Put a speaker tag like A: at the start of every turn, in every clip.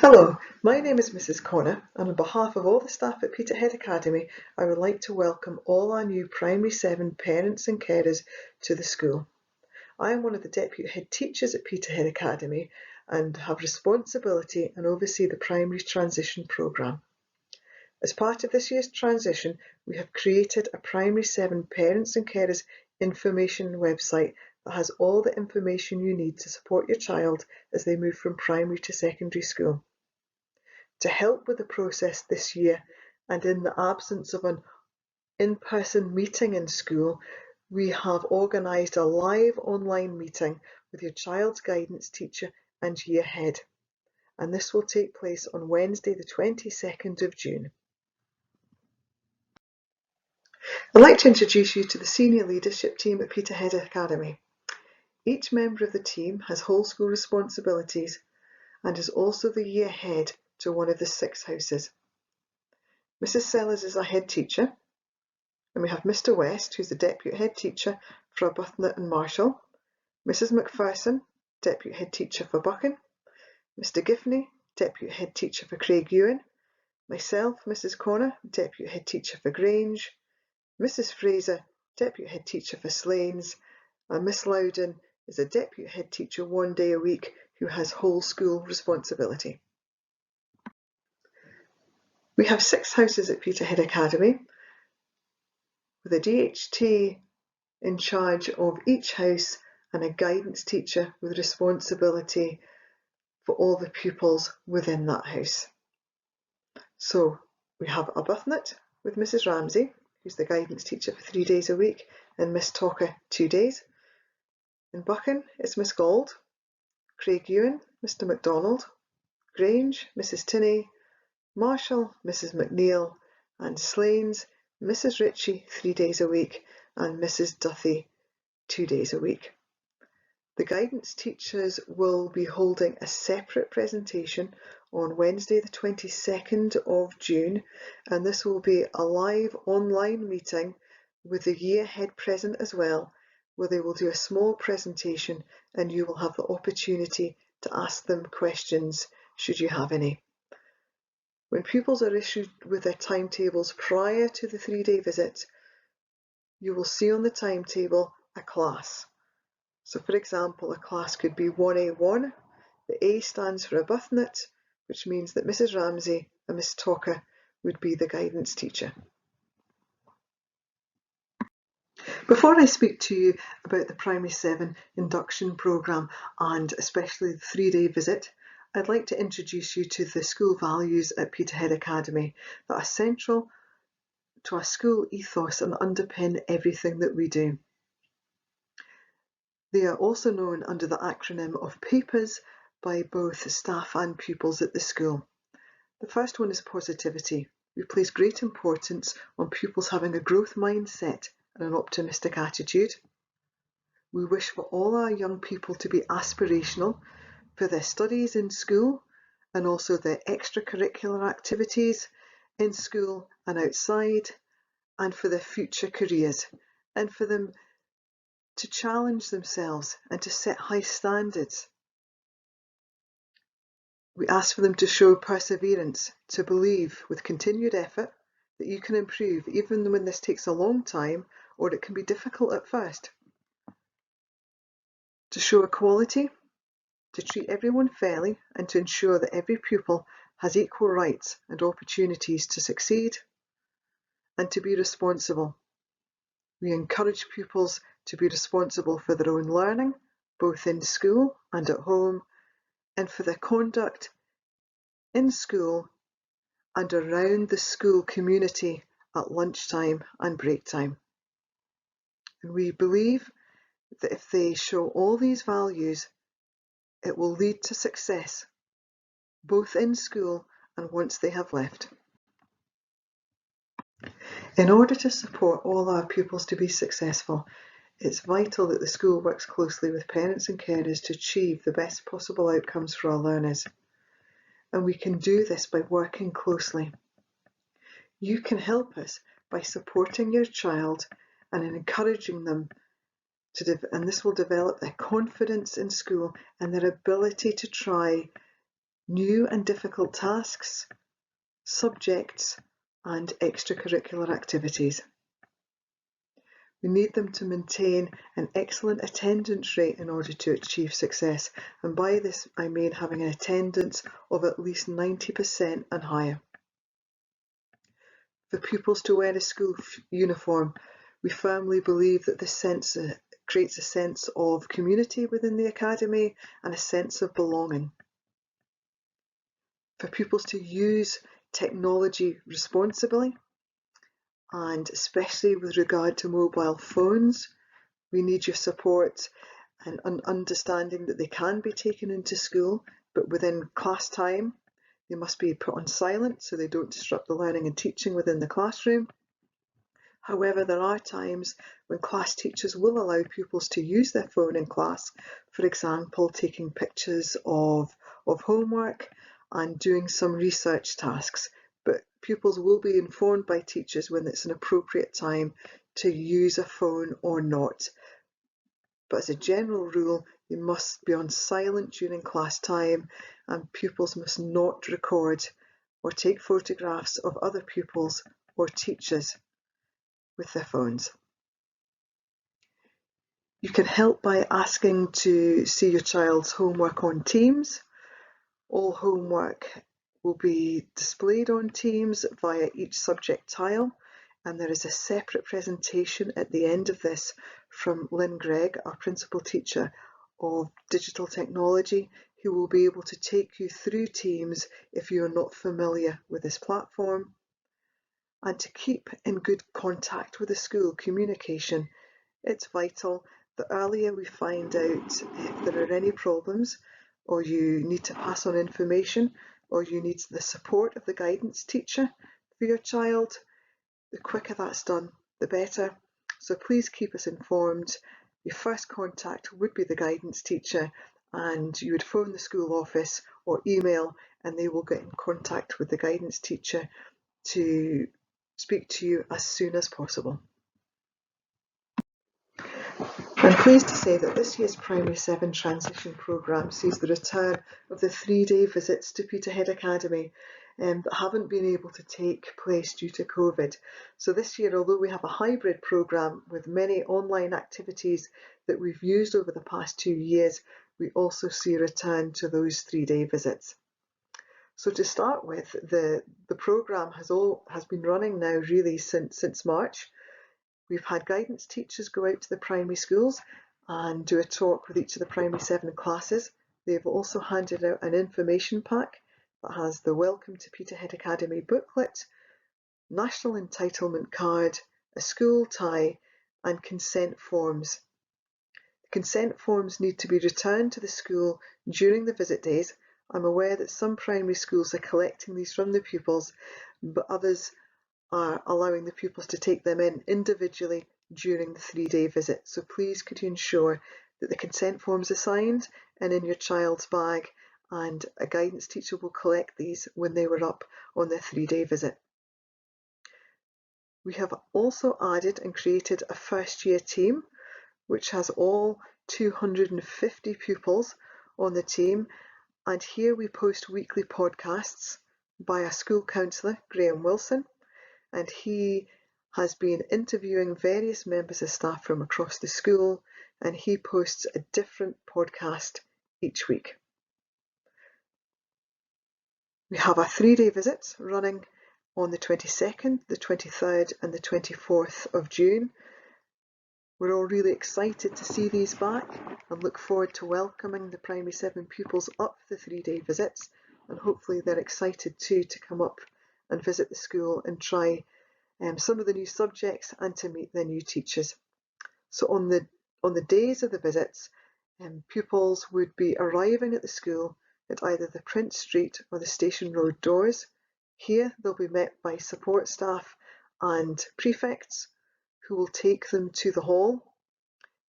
A: Hello, my name is Mrs. Connor, and on behalf of all the staff at Peterhead Academy, I would like to welcome all our new Primary 7 parents and carers to the school. I am one of the Deputy Head Teachers at Peterhead Academy and have responsibility and oversee the Primary Transition Programme. As part of this year's transition, we have created a Primary 7 parents and carers information website that has all the information you need to support your child as they move from primary to secondary school. To help with the process this year, and in the absence of an in-person meeting in school, we have organised a live online meeting with your child's guidance teacher and year head, and this will take place on Wednesday the 22nd of June. I'd like to introduce you to the senior leadership team at Peterhead Academy. Each member of the team has whole school responsibilities and is also the year head to one of the 6 houses. Mrs. Sellers is our head teacher, and we have Mr. West, who's the deputy head teacher for Arbuthnott and Marshall, Mrs. McPherson, deputy head teacher for Buchan, Mr. Giffney, deputy head teacher for Craigiewan, myself, Mrs. Connor, deputy head teacher for Grange, Mrs. Fraser, deputy head teacher for Slains, and Miss Loudon is a deputy head teacher 1 day a week who has whole school responsibility. We have 6 houses at Peterhead Academy, with a DHT in charge of each house and a guidance teacher with responsibility for all the pupils within that house. So we have Arbuthnott with Mrs. Ramsey, who's the guidance teacher for 3 days a week, and Miss Talker 2 days. In Buchan, it's Miss Gold, Craigiewan, Mr. MacDonald, Grange, Mrs. Tinney, Marshall, Mrs. McNeil, and Slains, Mrs. Ritchie 3 days a week, and Mrs. Duthie 2 days a week. The guidance teachers will be holding a separate presentation on Wednesday the 22nd of June, and this will be a live online meeting with the year head present as well, where they will do a small presentation and you will have the opportunity to ask them questions should you have any. When pupils are issued with their timetables prior to the 3-day visit, you will see on the timetable a class. So for example, a class could be 1A1. The A stands for Arbuthnott, which means that Mrs. Ramsey and Miss Talker would be the guidance teacher. Before I speak to you about the Primary 7 induction programme and especially the 3-day visit, I'd like to introduce you to the school values at Peterhead Academy that are central to our school ethos and underpin everything that we do. They are also known under the acronym of PAPERS by both staff and pupils at the school. The first one is positivity. We place great importance on pupils having a growth mindset and an optimistic attitude. We wish for all our young people to be aspirational for their studies in school and also their extracurricular activities in school and outside, and for their future careers, and for them to challenge themselves and to set high standards. We ask for them to show perseverance, to believe with continued effort that you can improve even when this takes a long time or it can be difficult at first. To show equality, to treat everyone fairly and to ensure that every pupil has equal rights and opportunities to succeed, and to be responsible. We encourage pupils to be responsible for their own learning, both in school and at home, and for their conduct in school and around the school community at lunchtime and break time. And we believe that if they show all these values, it will lead to success, both in school and once they have left. In order to support all our pupils to be successful, it's vital that the school works closely with parents and carers to achieve the best possible outcomes for our learners. And we can do this by working closely. You can help us by supporting your child and encouraging them and this will develop their confidence in school and their ability to try new and difficult tasks, subjects and extracurricular activities. We need them to maintain an excellent attendance rate in order to achieve success, and by this I mean having an attendance of at least 90% and higher. For pupils to wear a school uniform, we firmly believe that this creates a sense of community within the academy and a sense of belonging. For pupils to use technology responsibly, and especially with regard to mobile phones, we need your support and an understanding that they can be taken into school, but within class time. They must be put on silent so they don't disrupt the learning and teaching within the classroom. However, there are times when class teachers will allow pupils to use their phone in class, for example, taking pictures of homework and doing some research tasks. But pupils will be informed by teachers when it's an appropriate time to use a phone or not. But as a general rule, they must be on silent during class time, and pupils must not record or take photographs of other pupils or teachers with their phones. You can help by asking to see your child's homework on Teams. All homework will be displayed on Teams via each subject tile, and there is a separate presentation at the end of this from Lynn Gregg, our principal teacher of digital technology, who will be able to take you through Teams if you are not familiar with this platform. And to keep in good contact with the school, communication, it's vital. The earlier we find out if there are any problems, or you need to pass on information, or you need the support of the guidance teacher for your child, the quicker that's done, the better. So please keep us informed. Your first contact would be the guidance teacher, and you would phone the school office or email, and they will get in contact with the guidance teacher to speak to you as soon as possible. I'm pleased to say that this year's Primary 7 Transition Programme sees the return of the 3-day visits to Peterhead Academy that haven't been able to take place due to COVID. So this year, although we have a hybrid programme with many online activities that we've used over the past 2 years, we also see a return to those 3-day visits. So to start with, the programme has been running now really since March. We've had guidance teachers go out to the primary schools and do a talk with each of the primary 7 classes. They've also handed out an information pack that has the Welcome to Peterhead Academy booklet, National Entitlement card, a school tie and consent forms. The consent forms need to be returned to the school during the visit days. I'm aware that some primary schools are collecting these from the pupils, but others are allowing the pupils to take them in individually during the 3-day visit. So please could you ensure that the consent forms are signed and in your child's bag, and a guidance teacher will collect these when they were up on their 3-day visit. We have also added and created a first year team, which has all 250 pupils on the team, and here we post weekly podcasts by a school counsellor, Graham Wilson, and he has been interviewing various members of staff from across the school, and he posts a different podcast each week. We have our 3-day visits running on the 22nd, the 23rd and the 24th of June. We're all really excited to see these back and look forward to welcoming the primary 7 pupils up for the 3-day visits, and hopefully they're excited too to come up and visit the school and try some of the new subjects and to meet their new teachers. So on the days of the visits, pupils would be arriving at the school at either the Prince Street or the Station Road doors. Here they'll be met by support staff and prefects who will take them to the hall.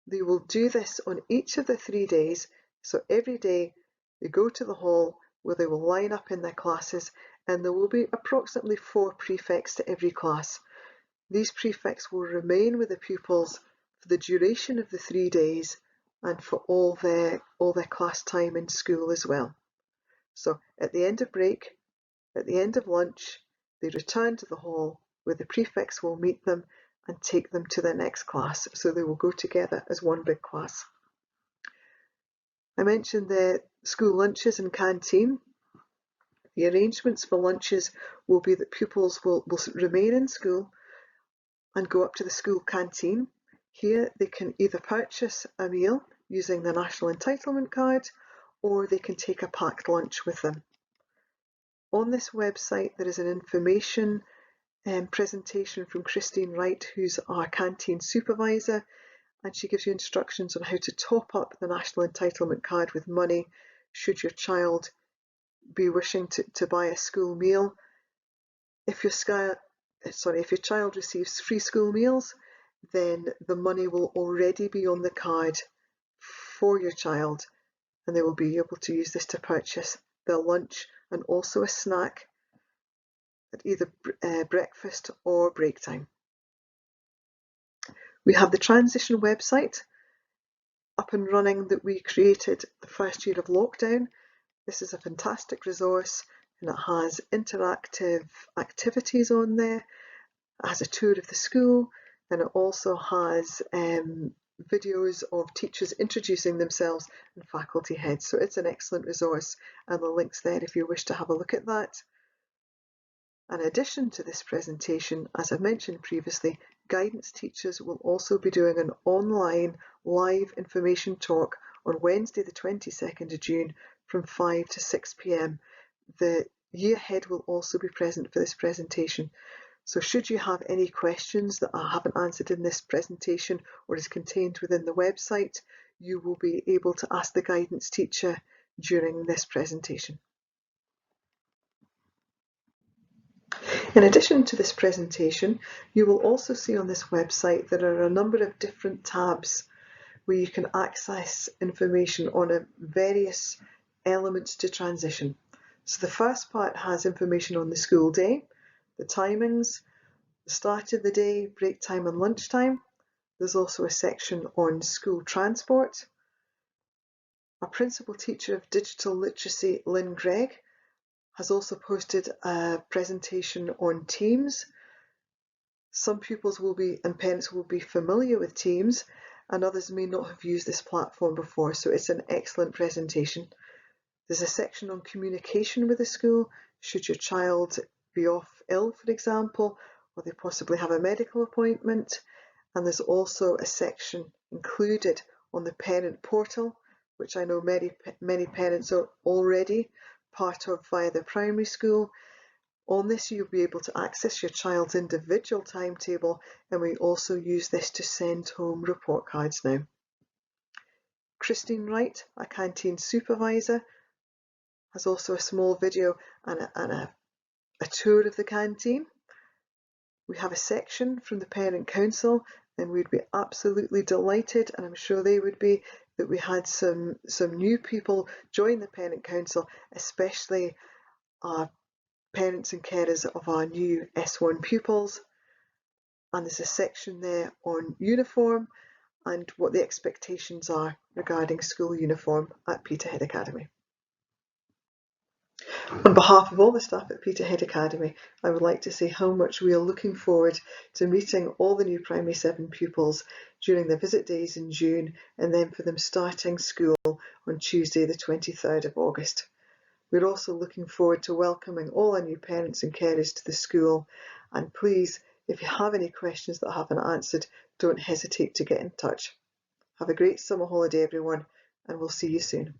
A: They will do this on each of the 3 days, so every day they go to the hall where they will line up in their classes, and there will be approximately 4 prefects to every class. These prefects will remain with the pupils for the duration of the 3 days and for all their class time in school as well. So at the end of break, at the end of lunch, they return to the hall where the prefects will meet them and take them to the next class. So they will go together as one big class. I mentioned the school lunches and canteen. The arrangements for lunches will be that pupils will remain in school and go up to the school canteen. Here they can either purchase a meal using the National Entitlement Card, or they can take a packed lunch with them. On this website there is an information presentation from Christine Wright, who's our canteen supervisor, and she gives you instructions on how to top up the National Entitlement Card with money should your child be wishing to buy a school meal. If your child receives free school meals, then the money will already be on the card for your child, and they will be able to use this to purchase their lunch and also a snack at either breakfast or break time. We have the transition website up and running that we created the first year of lockdown. This is a fantastic resource, and it has interactive activities on there. It has a tour of the school, and it also has videos of teachers introducing themselves and faculty heads. So it's an excellent resource, and the link's there if you wish to have a look at that. In addition to this presentation, as I mentioned previously, guidance teachers will also be doing an online live information talk on Wednesday the 22nd of June from 5 to 6 p.m. The year head will also be present for this presentation. So should you have any questions that I haven't answered in this presentation or is contained within the website, you will be able to ask the guidance teacher during this presentation. In addition to this presentation, you will also see on this website there are a number of different tabs where you can access information on various elements to transition. So the first part has information on the school day, the timings, the start of the day, break time and lunchtime. There's also a section on school transport. Our principal teacher of digital literacy, Lynn Gregg, has also posted a presentation on Teams. Some pupils and parents will be familiar with Teams, and others may not have used this platform before, so it's an excellent presentation. There's a section on communication with the school, should your child be off ill, for example, or they possibly have a medical appointment. And there's also a section included on the parent portal, which I know many parents are already part of via their primary school. On this, you'll be able to access your child's individual timetable, and we also use this to send home report cards now. Christine Wright, our canteen supervisor, has also a small video and a tour of the canteen. We have a section from the Parent Council, and we'd be absolutely delighted, and I'm sure they would be, that we had some new people join the Parent Council, especially our parents and carers of our new S1 pupils. And there's a section there on uniform and what the expectations are regarding school uniform at Peterhead Academy. On behalf of all the staff at Peterhead Academy, I would like to say how much we are looking forward to meeting all the new Primary 7 pupils during the visit days in June, and then for them starting school on Tuesday the 23rd of August. We're also looking forward to welcoming all our new parents and carers to the school, and please, if you have any questions that I haven't answered, don't hesitate to get in touch. Have a great summer holiday everyone, and we'll see you soon.